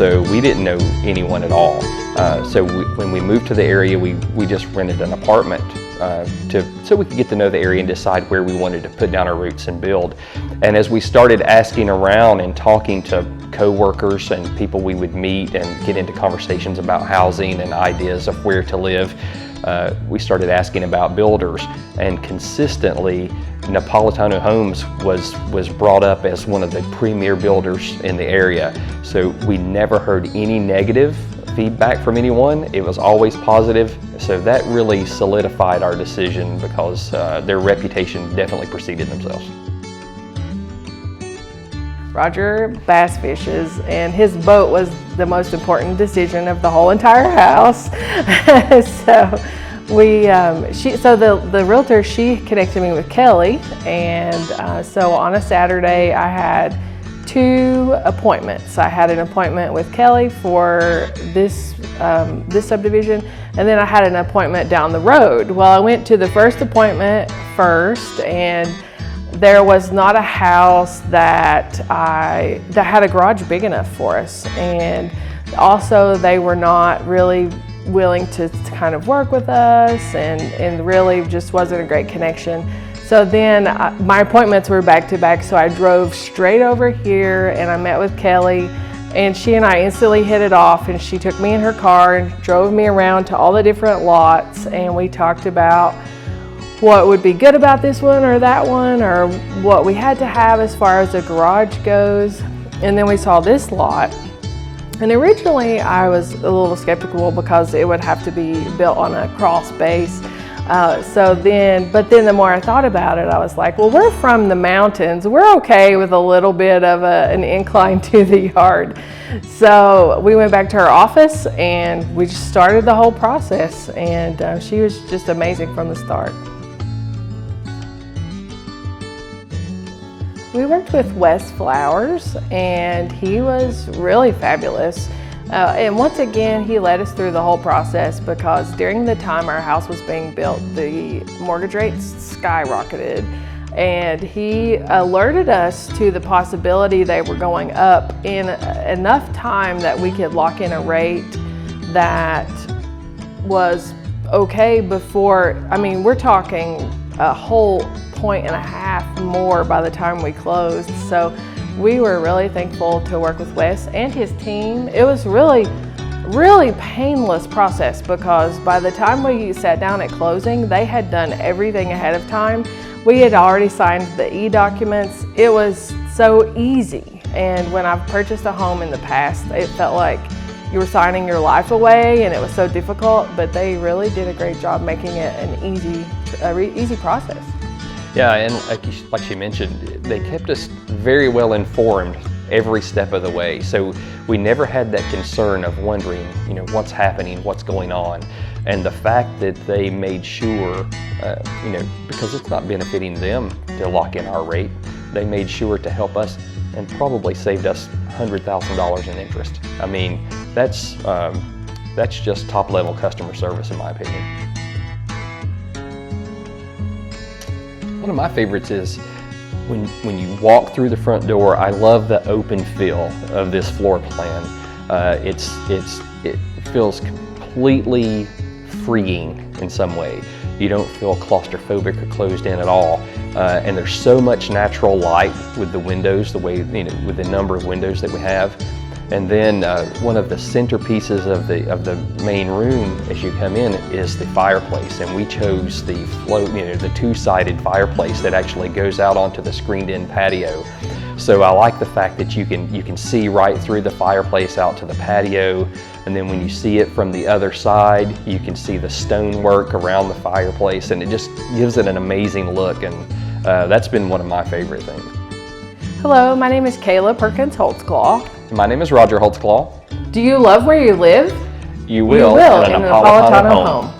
so we didn't know anyone at all. When we moved to the area, we just rented an apartment so we could get to know the area and decide where we wanted to put down our roots and build. And as we started asking around and talking to co-workers and people we would meet and get into conversations about housing and ideas of where to live, we started asking about builders, and consistently Napolitano Homes was brought up as one of the premier builders in the area. So we never heard any negative feedback from anyone. It was always positive. So that really solidified our decision because their reputation definitely preceded themselves. Roger bass fishes, and his boat was the most important decision of the whole entire house. So the realtor, she connected me with Kelly, and so on a Saturday I had 2 appointments. I had an appointment with Kelly for this subdivision, and then I had an appointment down the road. Well, I went to the first appointment first, and there was not a house that had a garage big enough for us, and also they were not really willing to kind of work with us, and really just wasn't a great connection. So then my appointments were back to back, so I drove straight over here and I met with Kelly, and she and I instantly hit it off, and she took me in her car and drove me around to all the different lots, and we talked about what would be good about this one or that one, or what we had to have as far as the garage goes. And then we saw this lot. And originally I was a little skeptical because it would have to be built on a crawl space. But then the more I thought about it, I was like, well, we're from the mountains. We're okay with a little bit of an incline to the yard. So we went back to her office and we just started the whole process. And she was just amazing from the start. We worked with Wes Flowers, and he was really fabulous. And once again, he led us through the whole process, because during the time our house was being built, the mortgage rates skyrocketed, and he alerted us to the possibility they were going up in enough time that we could lock in a rate that was okay before, I mean, we're talking a whole 1.5 more by the time we closed. So we were really thankful to work with Wes and his team. It was really painless process, because by the time we sat down at closing, they had done everything ahead of time. We had already signed the e-documents. It was so easy. And when I've purchased a home in the past, it felt like you were signing your life away, and it was so difficult, but they really did a great job making it an easy process. Yeah, and like she mentioned, they kept us very well informed every step of the way. So we never had that concern of wondering, what's happening, what's going on. And the fact that they made sure, because it's not benefiting them to lock in our rate, they made sure to help us and probably saved us $100,000 in interest. I mean, that's just top-level customer service, in my opinion. One of my favorites is when you walk through the front door. I love the open feel of this floor plan. It feels completely freeing in some way. You don't feel claustrophobic or closed in at all. And there's so much natural light with the windows, with the number of windows that we have. And then one of the centerpieces of the main room as you come in is the fireplace, and we chose the the two-sided fireplace that actually goes out onto the screened-in patio. So I like the fact that you can see right through the fireplace out to the patio, and then when you see it from the other side, you can see the stonework around the fireplace, and it just gives it an amazing look. And that's been one of my favorite things. Hello, my name is Kayla Perkins Holtzclaw. My name is Roger Holtzclaw. Do you love where you live? You will in a Napolitano home.